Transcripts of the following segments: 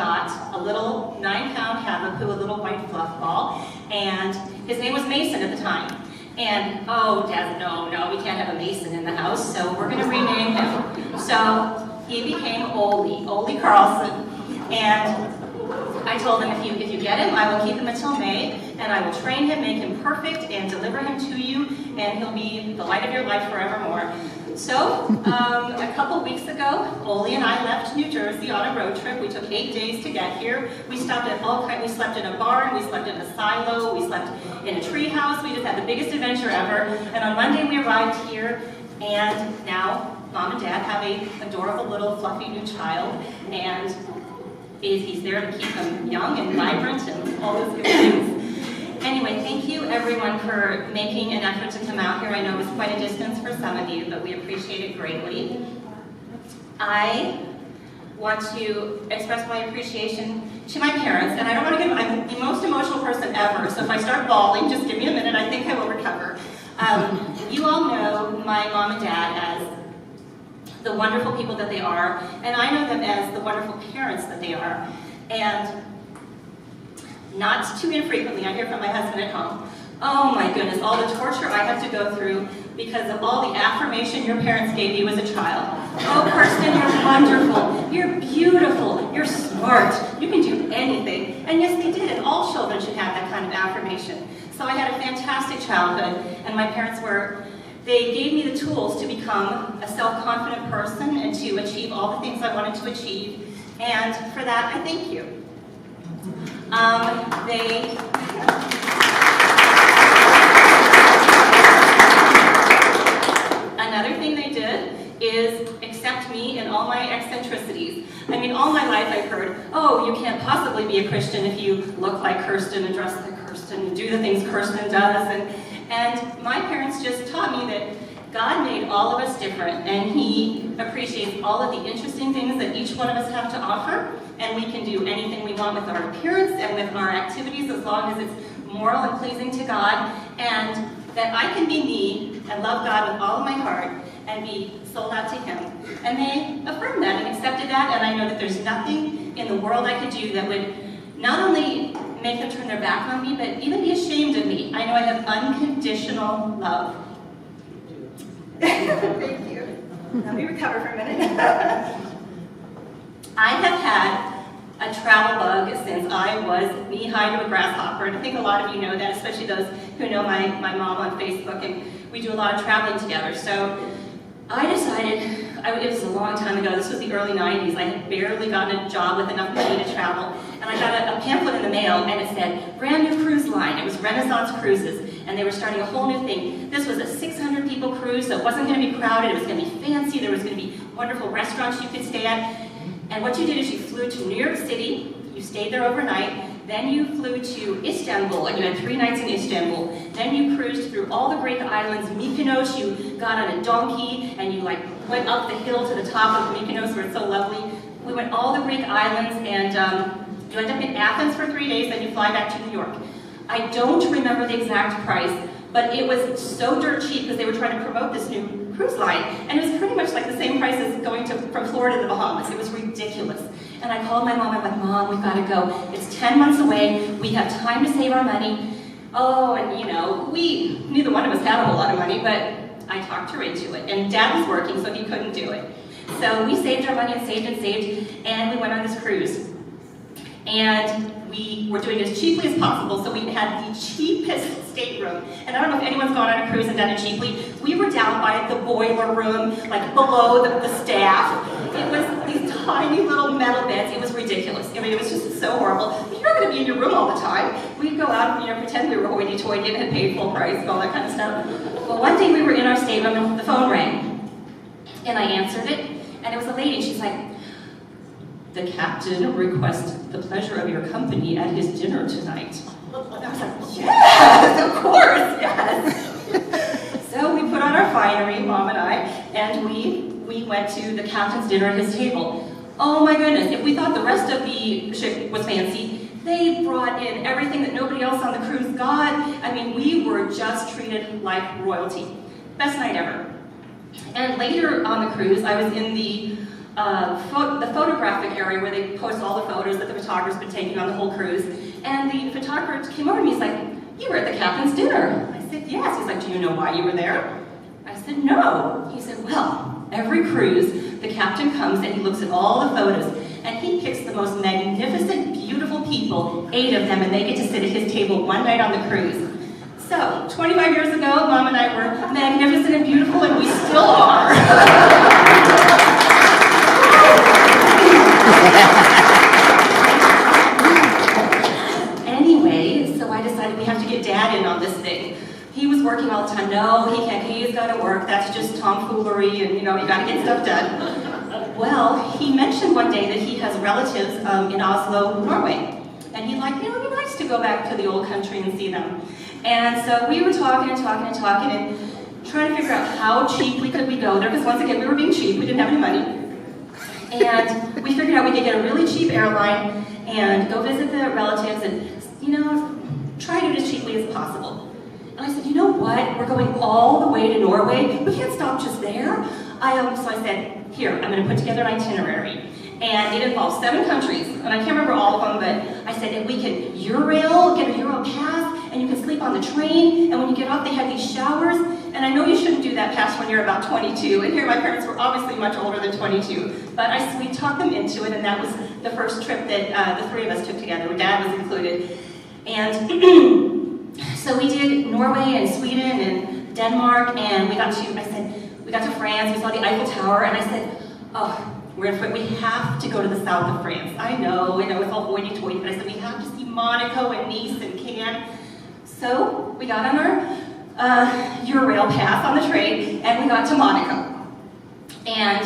got a little 9-pound Havapoo, a little white fluff ball, and his name was Mason at the time. And, oh, Dad, no, we can't have a Mason in the house, so we're going to rename him. So he became Ole Carlson. And I told him, if you get him, I will keep him until May, and I will train him, make him perfect, and deliver him to you, and he'll be the light of your life forevermore. So, a couple weeks ago, Ole and I left New Jersey on a road trip. We took 8 days to get here. We stopped at we slept in a barn, we slept in a silo, we slept in a tree house. We just had the biggest adventure ever. And on Monday we arrived here, and now Mom and Dad have an adorable little fluffy new child, and he's there to keep him young and vibrant and all those good things. Anyway, thank you everyone for making an effort to come out here. I know it was quite a distance for some of you, but we appreciate it greatly. I want to express my appreciation to my parents, and I don't want to I'm the most emotional person ever, so if I start bawling, just give me a minute, I think I will recover. You all know my mom and dad as the wonderful people that they are, and I know them as the wonderful parents that they are. And not too infrequently, I hear from my husband at home, oh my goodness, all the torture I have to go through because of all the affirmation your parents gave you as a child. Oh, Kirsten, you're wonderful, you're beautiful, you're smart, you can do anything. And yes, they did, and all children should have that kind of affirmation. So I had a fantastic childhood, and my parents they gave me the tools to become a self-confident person and to achieve all the things I wanted to achieve. And for that, I thank you. Another thing they did is accept me and all my eccentricities. I mean, all my life I've heard, oh, you can't possibly be a Christian if you look like Kirsten and dress like Kirsten and do the things Kirsten does. And my parents just taught me that God made all of us different, and He appreciates all of the interesting things that each one of us have to offer, and we can do anything we want with our appearance and with our activities as long as it's moral and pleasing to God, and that I can be me and love God with all of my heart and be sold out to Him. And they affirmed that and accepted that, and I know that there's nothing in the world I could do that would not only make them turn their back on me, but even be ashamed of me. I know I have unconditional love. Thank you. Let me recover for a minute. I have had a travel bug since I was knee-high to a grasshopper, and I think a lot of you know that, especially those who know my mom on Facebook, and we do a lot of traveling together. So I decided, it was a long time ago, this was the early 90s, I had barely gotten a job with enough money to travel, and I got a pamphlet in the mail, and it said, brand new cruise line. It was Renaissance Cruises, and they were starting a whole new thing. This was a 600 people cruise, so it wasn't going to be crowded, it was going to be fancy, there was going to be wonderful restaurants you could stay at, and what you did is you flew to New York City, you stayed there overnight, then you flew to Istanbul, and you had 3 nights in Istanbul. Then you cruised through all the Greek islands, Mykonos, you got on a donkey, and you went up the hill to the top of Mykonos where it's so lovely. We went all the Greek islands, and you end up in Athens for 3 days, then you fly back to New York. I don't remember the exact price, but it was so dirt cheap because they were trying to promote this new cruise line, and it was pretty much like the same price as going from Florida to the Bahamas. It was ridiculous. And I called my mom, I'm like, Mom, we've got to go. It's 10 months away, we have time to save our money. Oh, and neither one of us had a whole lot of money, but I talked her into it. And Dad was working, so he couldn't do it. So we saved our money and saved, and we went on this cruise. And we were doing it as cheaply as possible, so we had the cheapest stateroom. And I don't know if anyone's gone on a cruise and done it cheaply. We were down by the boiler room, like below the staff. It was these tiny little metal beds. It was ridiculous. I mean, it was just so horrible. You're not going to be in your room all the time. We'd go out and pretend we were hoity-toity and had paid full price and all that kind of stuff. Well, one day we were in our stateroom and the phone rang. And I answered it, and it was a lady. She's like, the captain requests the pleasure of your company at his dinner tonight. And I was like, yes, of course, yes. So we put on our finery, Mom and I, and we went to the captain's dinner at his table. Oh my goodness, if we thought the rest of the ship was fancy, they brought in everything that nobody else on the cruise got. I mean, we were just treated like royalty. Best night ever. And later on the cruise, I was in the the photographic area where they post all the photos that the photographer's been taking on the whole cruise. And the photographer came over to me, he's like, "You were at the captain's dinner." I said, "Yes." He's like, "Do you know why you were there?" I said, "No." He said, "Well, every cruise, the captain comes and he looks at all the photos, and he picks the most magnificent, beautiful people, 8 of them, and they get to sit at his table one night on the cruise." So, 25 years ago, Mom and I were magnificent and beautiful, and we still are. Anyway, so I decided we have to get Dad in on this thing. He was working all the time. No, he can't. He's got to work. That's just tomfoolery, and you got to get stuff done. Well, he mentioned one day that he has relatives in Oslo, Norway, and he'd like, it'd be nice to go back to the old country and see them. And so we were talking and trying to figure out how cheaply could we go there, because once again, we were being cheap. We didn't have any money. And we figured out we could get a really cheap airline and go visit the relatives and, try to do it as cheaply as possible. And I said, "You know what? We're going all the way to Norway. We can't stop just there." So I said, "Here, I'm going to put together an itinerary." And it involves 7 countries, and I can't remember all of them, but I said, "And we can Eurail, get a Euro pass, and you can sleep on the train, and when you get off, they have these showers." And I know you shouldn't do that past when you're about 22, and here my parents were obviously much older than 22, but we talked them into it, and that was the first trip that the 3 of us took together, where Dad was included. And so we did Norway and Sweden and Denmark, and we got to France, we saw the Eiffel Tower, and I said, "Oh, we have to go to the south of France." I know it's all hoity-toity, but I said, "We have to see Monaco and Nice and Cannes." So we got on our Eurail pass on the train, and we got to Monaco. And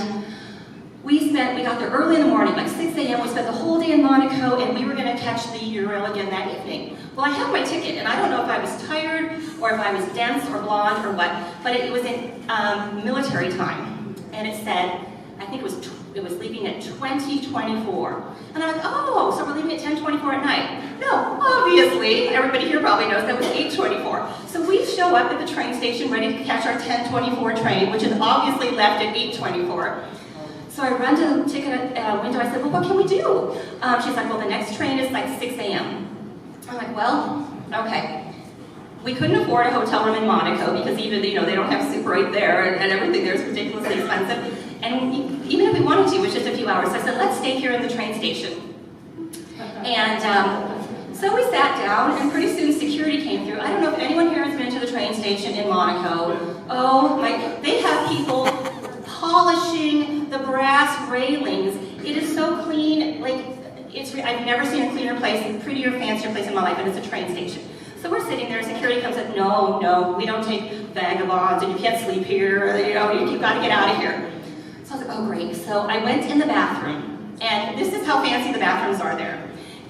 we got there early in the morning, like 6 a.m. We spent the whole day in Monaco, and we were going to catch the Eurail again that evening. Well, I had my ticket, and I don't know if I was tired, or if I was dense or blonde or what, but it was in military time, and it said, I think it was leaving at 20:24. And I'm like, "Oh, so we're leaving at 10:24 at night." No, obviously, everybody here probably knows that was 8:24. So we show up at the train station ready to catch our 10:24 train, which is obviously left at 8:24. So I run to the ticket window. I said, "Well, what can we do?" She's like, "Well, the next train is like 6 a.m. I'm like, "Well, okay." We couldn't afford a hotel room in Monaco because even they don't have Super 8 there, and everything there is ridiculously expensive. And even if we wanted to, it was just a few hours. So I said, "Let's stay here in the train station." And so we sat down, and pretty soon security came through. I don't know if anyone here has been to the train station in Monaco. Oh my! They have people polishing the brass railings. It is so clean. I've never seen a cleaner place, a prettier, fancier place in my life, and it's a train station. So we're sitting there, security comes up, no, we don't take vagabonds, and you can't sleep here, you've got to get out of here. So I was like, "Oh, great." So I went in the bathroom, and this is how fancy the bathrooms are there.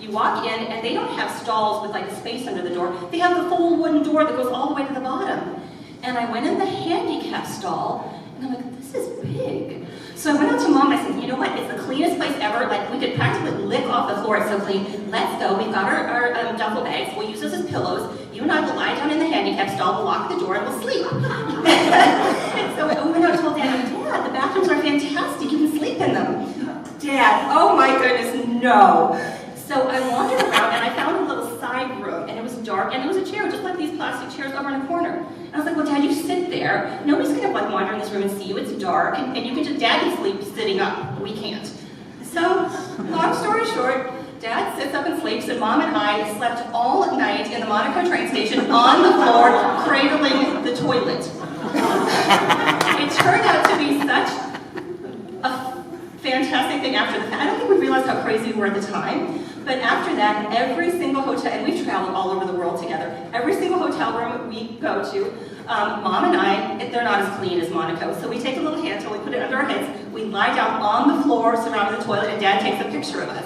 You walk in, and they don't have stalls with like a space under the door. They have the full wooden door that goes all the way to the bottom. And I went in the handicap stall, and I'm like, "This is big." So I went out to Mom, and I said, "You know what, it's the cleanest place ever. Like, we could practically lick off the floor, it's so clean. Let's go. We've got our duffel bags. We'll use those as pillows. You and I will lie down in the handicap stall, we'll lock the door, and we'll sleep." And so I went out and told Dad, "Dad, the bathrooms are fantastic. You can sleep in them." "Dad, oh my goodness, no." So I wandered around, and I found a little side room, and it was dark, and there was a chair, just like these plastic chairs over in the corner. And I was like, "Well, Dad, you sit there. Nobody's going to wander in this room and see you. It's dark, and you can Dad can sleep sitting up. We can't." So, long story short, Dad sits up and sleeps, and Mom and I slept all night in the Monaco train station on the floor, cradling the toilet. It turned out to be such a fantastic thing after the fact. I don't think we realized how crazy we were at the time, but after that, every single hotel, and we've traveled all over the world together, every single hotel room we go to, Mom and I, they're not as clean as Monaco, so we take a little hand towel, we put it under our heads, we lie down on the floor surrounding the toilet, and Dad takes a picture of us.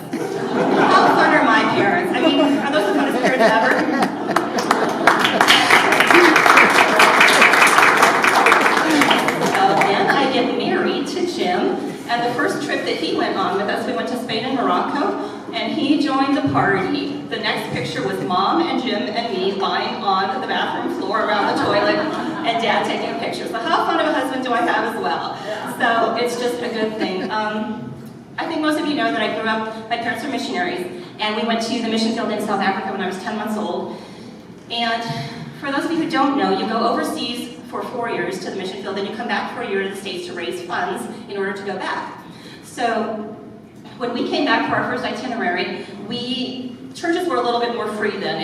How fun are my parents? I mean, are those the funnest parents ever? So then I get married to Jim, and the first trip that he went on with us, we went to Spain and Morocco, and he joined the party. The next picture was Mom and Jim and me lying on the bathroom floor around the toilet, and Dad taking a picture. So how fun of a husband do I have as well? So it's just a good thing. I think most of you know that I grew up, my parents were missionaries, and we went to the mission field in South Africa when I was 10 months old. And for those of you who don't know, you go overseas for 4 years to the mission field, and you come back for a year to the States to raise funds in order to go back. So when we came back for our first itinerary, churches were a little bit more free then.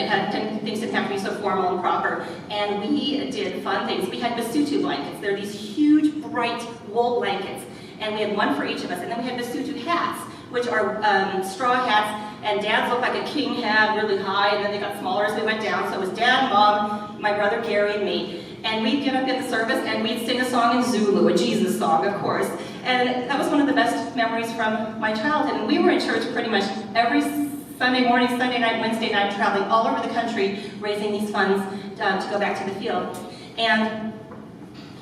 Things didn't have to be so formal and proper. And we did fun things. We had Basutu blankets. They're these huge, bright wool blankets. And we had one for each of us. And then we had Basutu hats, which are straw hats. And Dad's looked like a king hat, really high. And then they got smaller as we went down. So it was Dad, Mom, my brother Gary, and me. And we'd get up in the service and we'd sing a song in Zulu, a Jesus song, of course. And that was one of the best memories from my childhood. And we were in church pretty much every Sunday morning, Sunday night, Wednesday night, traveling all over the country, raising these funds to go back to the field. And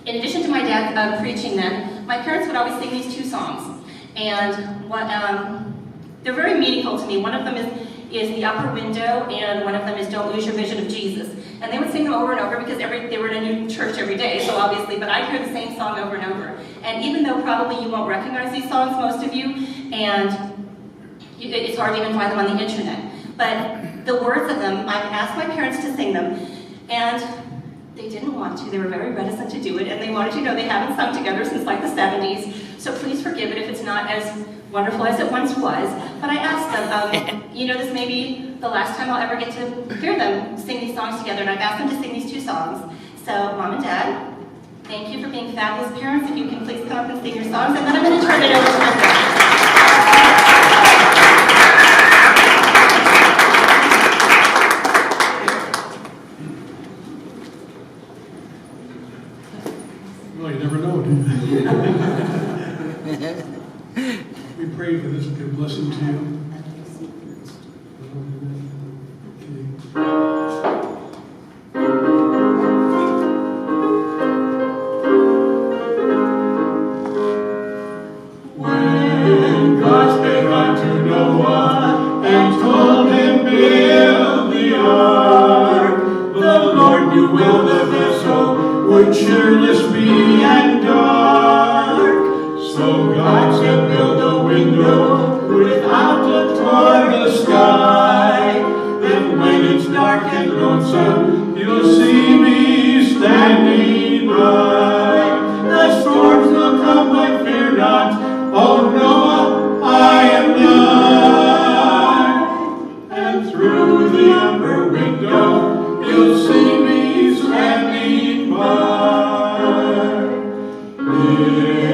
in addition to my dad preaching then, my parents would always sing these two songs. And they're very meaningful to me. One of them is The Upper Window, and one of them is Don't Lose Your Vision of Jesus. And they would sing them over and over because they were in a new church every day, so obviously, but I'd hear the same song over and over. And even though probably you won't recognize these songs, most of you, and it's hard to even find them on the internet, but the words of them, I asked my parents to sing them, and they didn't want to. They were very reticent to do it, and they wanted to know they haven't sung together since like the 70s, so please forgive it if it's not as wonderful as it once was. But I asked them, this may be the last time I'll ever get to hear them sing these songs together, and I've asked them to sing these two songs. So, Mom and Dad, thank you for being fabulous parents. If you can please come up and sing your songs, and then I'm going to turn it over to my dad. Well, you never know, do you? We pray for this good blessing to you. When God spake unto Noah and told him build the ark, the Lord knew well the vessel would cheerless be and dark. So God said, build a window without a toward the sky. Then when it's dark and lonesome, you'll see me standing by. The storms will come, but fear not. Oh Noah, I am nigh. And through the upper window, you'll see me standing by.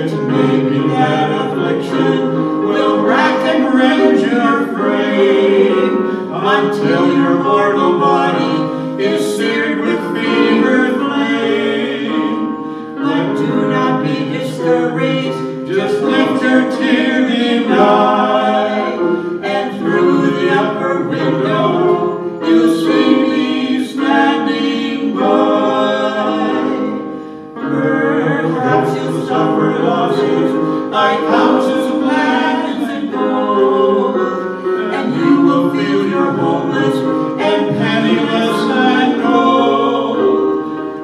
It may be that affliction will rack and rend your frame until your mortal body is seared with fever flame. But do not be discouraged, just lift your tear-dimmed eye, and through the upper window you'll see me standing by. Perhaps you'll suffer losses like houses, lands, and gold, and you will feel you're homeless and penniless and cold.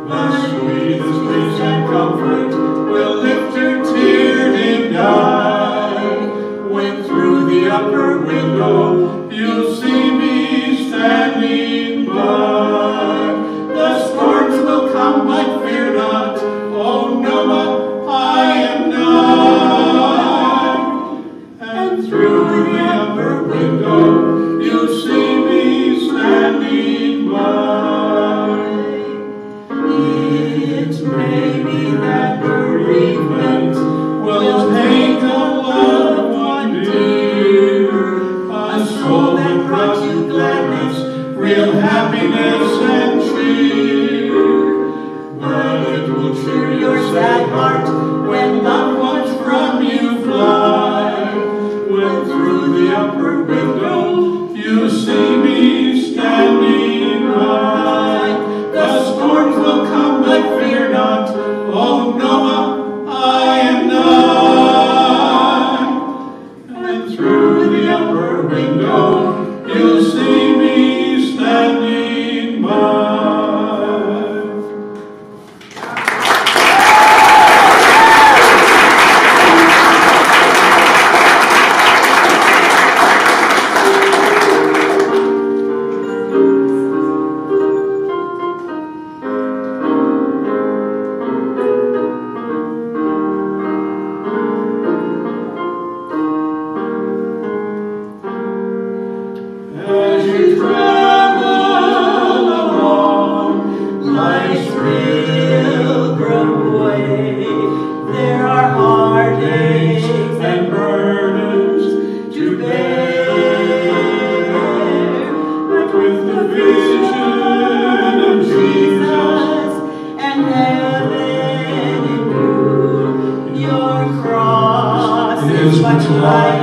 But sweetest peace and comfort will lift your tear-dimmed eye, when through the upper window you'll see me standing by. The storms will come, but fear not. Oh Noah, I am nigh. And through the upper window you'll see me standing by. It may be that bereavement will take a loved one dear, a soul that brought you gladness, real happiness and cheer. But it will cheer your sad heart when loved ones from you fly. When through the upper window you see me standing by. The storms will come, but fear not. Oh Noah, I am nigh. And through the upper window you'll see me standing by.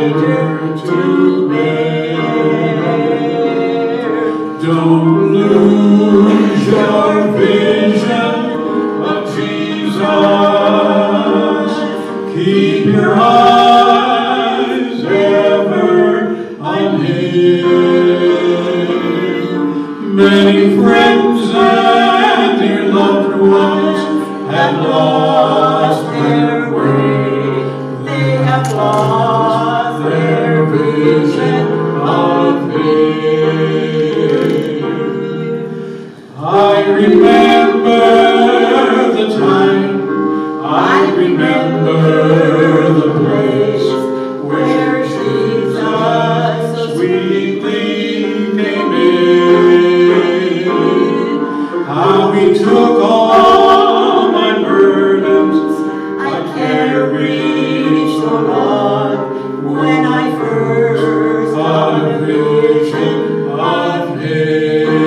lighter to bear. Don't lose your vision of Jesus. Keep your eyes ever on Him. Many friends and dear loved ones have lost their way. They have lost their vision of Him. I remember the time, I remember the place where Jesus sweetly came in. How He took all my burdens I carried so long when I first got a vision of Him.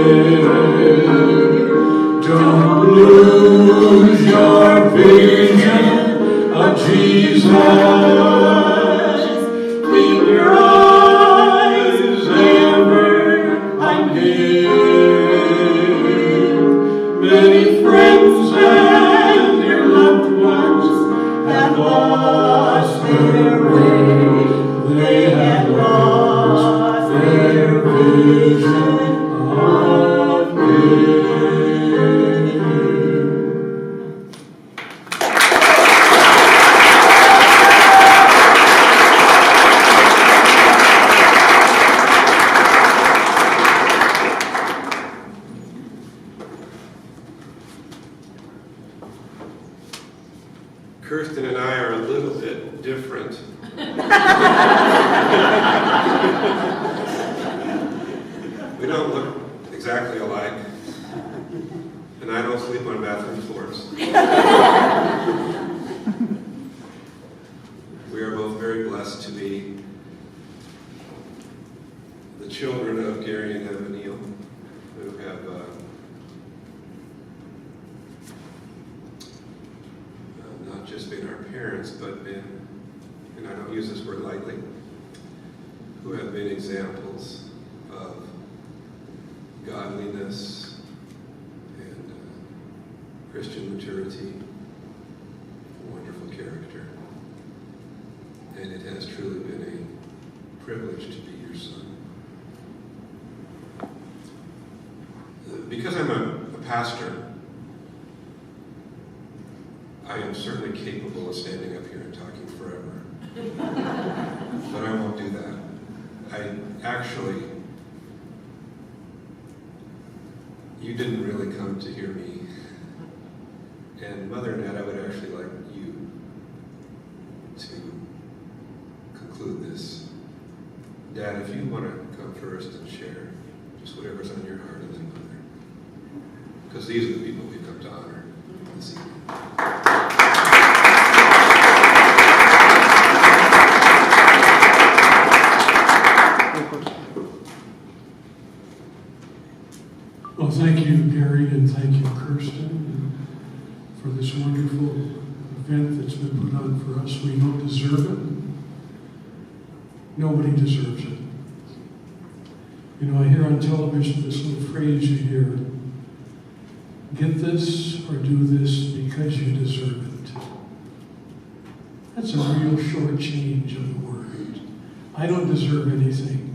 Don't lose your vision of Jesus. Keep your eyes ever on Him. Many friends and dear loved ones have lost their way. They have lost their vision of Him. Kirsten and I are a little bit different. We don't look exactly alike, and I don't sleep on bathroom floors. We are both very blessed to be the children of Gary and Avaneil, who have not just been our parents, but been, and I don't use this word lightly, who have been examples of godliness and Christian maturity, wonderful character. And it has truly been a privilege to be your son. Because I'm a pastor, I am certainly capable of standing up here and talking forever. But I won't do that. You didn't really come to hear me. And Mother and Dad, I would actually like you to conclude this. Dad, if you want to come first and share just whatever's on your heart as a mother. Because these are the people we've come to honor this evening. Well, thank you, Gary, and thank you, Kirsten, for this wonderful event that's been put on for us. We don't deserve it. Nobody deserves it. You know, I hear on television this little phrase you hear, get this or do this because you deserve it. That's a real short change of the word. I don't deserve anything.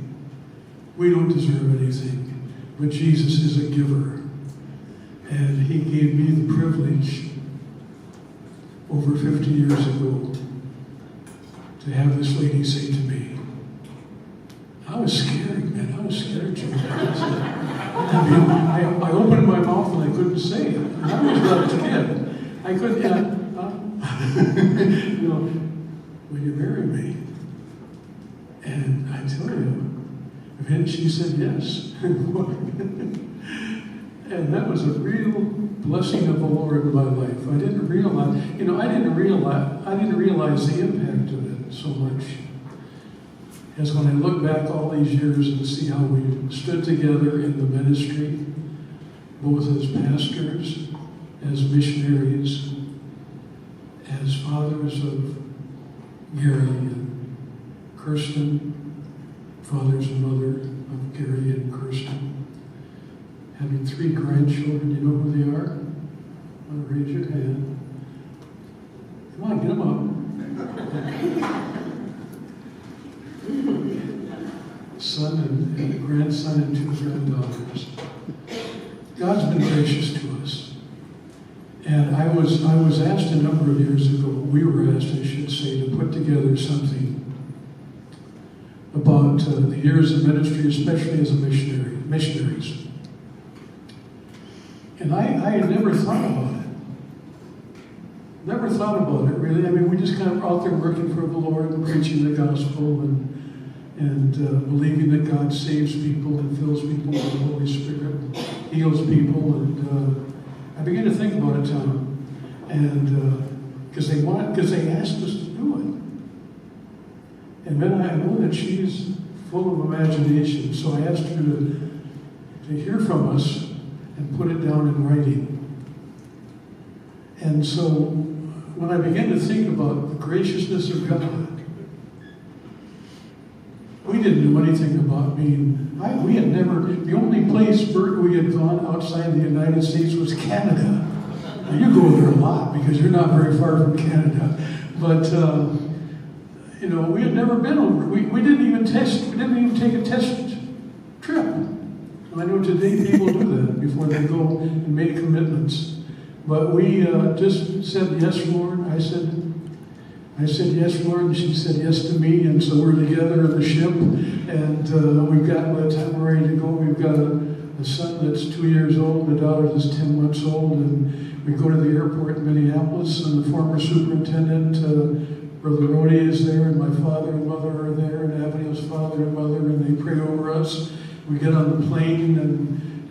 We don't deserve anything. But Jesus is a giver. And He gave me the privilege over 50 years ago to have this lady say to me, I was scared, man. I was scared, Joe. I opened my mouth and I couldn't say it. I was not a kid. I couldn't, you know, will you marry me? And I tell you, and she said yes. And that was a real blessing of the Lord in my life. I didn't realize the impact of it so much. As when I look back all these years and see how we stood together in the ministry, both as pastors, as missionaries, as fathers of Gary and Kirsten, father's and mother of Gary and Kirsten, having 3 grandchildren. You know who they are? Want to raise your hand? Come on, get them up. Son and grandson and 2 granddaughters. God's been gracious to us. And I was asked a number of years ago, we were asked, I should say, to put together something about the years of ministry, especially as a missionaries. And I had never thought about it. Never thought about it, really. I mean, we just kind of out there working for the Lord and preaching the gospel and believing that God saves people and fills people with the Holy Spirit, heals people. And I began to think about it, Tom. And because they asked us to do it. And then I know that she's full of imagination, so I asked her to hear from us and put it down in writing. And so when I began to think about the graciousness of God, we didn't know anything about we had never, the only place, Bert, we had gone outside the United States was Canada. Now, you go there a lot because you're not very far from Canada. But, we had never been over. We didn't even take a test trip. I know today people do that before they go and make commitments. But we just said, yes, Lord. I said, yes, Lord, and she said yes to me, and so we're together in the ship, and we've got, by the time we're ready to go, we've got a son that's 2 years old, and a daughter that's 10 months old, and we go to the airport in Minneapolis, and the former superintendent, Brother Rodi, is there, and my father and mother are there, and Avaneil's father and mother, and they pray over us. We get on the plane,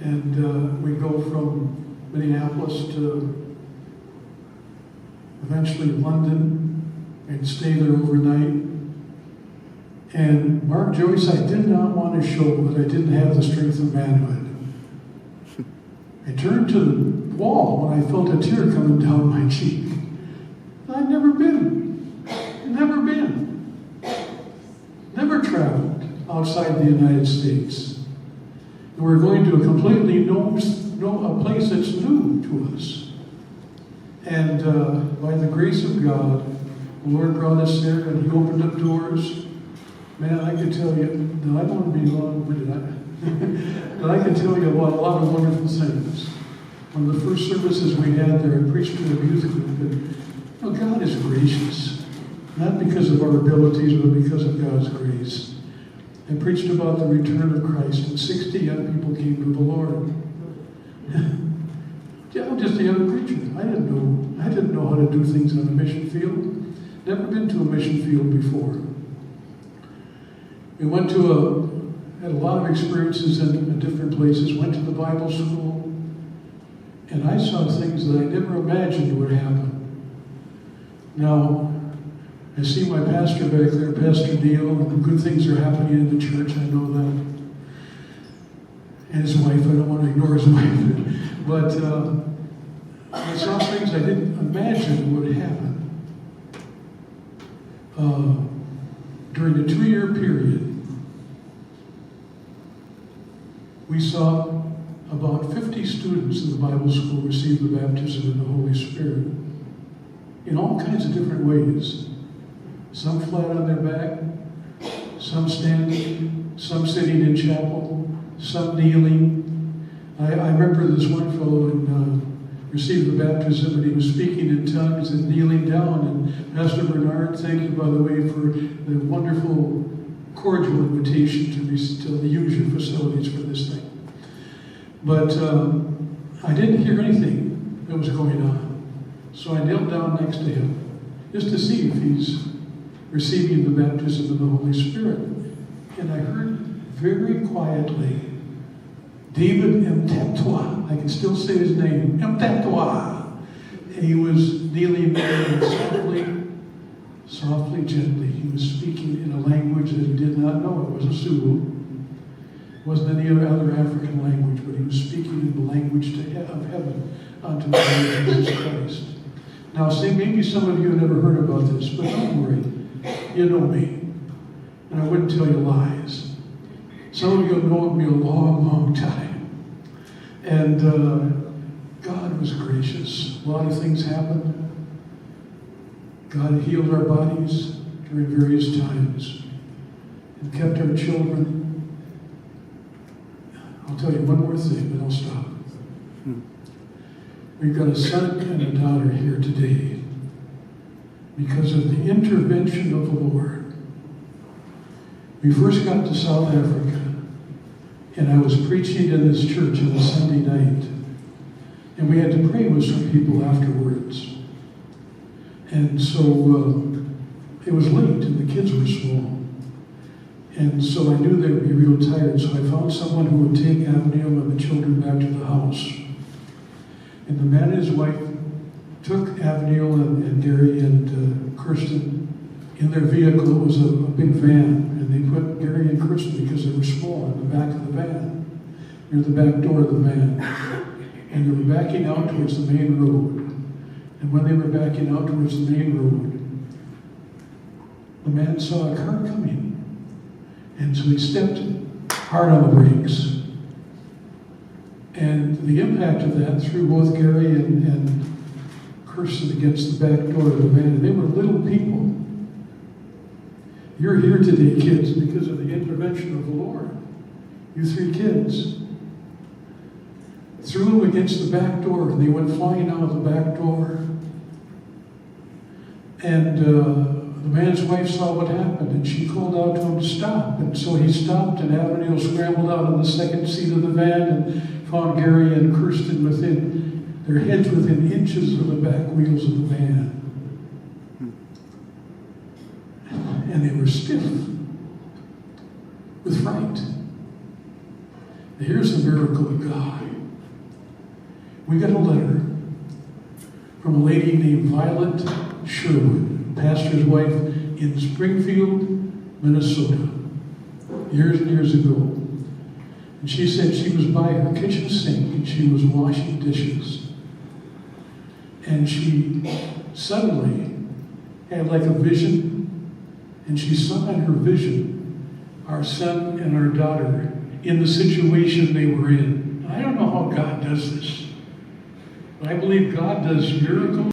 and we go from Minneapolis to eventually London, and stay there overnight. And Mark Joyce, I did not want to show that I didn't have the strength of manhood. I turned to the wall when I felt a tear coming down my cheek. I'd never traveled outside the United States. And we're going to a completely a place that's new to us. And by the grace of God, the Lord brought us there, and He opened up doors. Man, I could tell you, I don't want to be long-winded, but I can tell you about a lot of wonderful things. One of the first services we had there, I preached to a youth group, and God is gracious. Not because of our abilities, but because of God's grace. I preached about the return of Christ, and 60 young people came to the Lord. I'm just a young preacher. I didn't know how to do things on a mission field. Never been to a mission field before. We went had a lot of experiences in different places, went to the Bible school, and I saw things that I never imagined would happen. Now, I see my pastor back there, Pastor Neil, and good things are happening in the church, I know that. And his wife, I don't want to ignore his wife, but I saw things I didn't imagine would happen. During the 2-year period, we saw about 50 students in the Bible school receive the baptism in the Holy Spirit in all kinds of different ways. Some flat on their back, some standing, some sitting in chapel, some kneeling. I remember this one fellow received the baptism, and he was speaking in tongues and kneeling down. And Pastor Bernard, thank you, by the way, for the wonderful, cordial invitation to use your facilities for this thing. But I didn't hear anything that was going on. So I knelt down next to him, just to see if he's receiving the baptism of the Holy Spirit. And I heard very quietly, David Mtetwa. I can still say his name, Mtetwa. And he was kneeling there, and softly, gently, he was speaking in a language that he did not know. It wasn't Zulu. It wasn't any other African language, but he was speaking in the language of heaven unto the Lord Jesus Christ. Now, see, maybe some of you have never heard about this, but don't worry. You know me. and I wouldn't tell you lies. Some of you have known me a long, long time. And God was gracious. A lot of things happened. God healed our bodies during various times and kept our children. I'll tell you one more thing, then I'll stop. We've got a son and a daughter here today because of the intervention of the Lord. We first got to South Africa, and I was preaching in this church on a Sunday night, and we had to pray with some people afterwards. And so it was late, and the kids were small. And so I knew they would be real tired, so I found someone who would take Avaneil and the children back to the house. And the man and his wife took Avaneil and Gary and Kirsten in their vehicle. It was a big van, and they put Gary and Kirsten, because they were small, in the back of the van, near the back door of the van. And they were backing out towards the main road. And when they were backing out towards the main road, the man saw a car coming. And so he stepped hard on the brakes. And the impact of that threw both Gary and Carlson against the back door of the van. And they were little people. You're here today, kids, because of the intervention of the Lord. You three kids. Threw them against the back door, and they went flying out of the back door. And the man's wife saw what happened, and she called out to him to stop. And so he stopped, and Avaneil scrambled out of the second seat of the van and found Gary and Kirsten within, their heads within inches of the back wheels of the van. And they were stiff with fright. Here's the miracle of God. We got a letter from a lady named Violet Sherwood, pastor's wife in Springfield, Minnesota, years and years ago. And she said she was by her kitchen sink and she was washing dishes. And she suddenly had like a vision, and she saw in her vision our son and our daughter in the situation they were in. And I don't know how God does this, but I believe God does miracles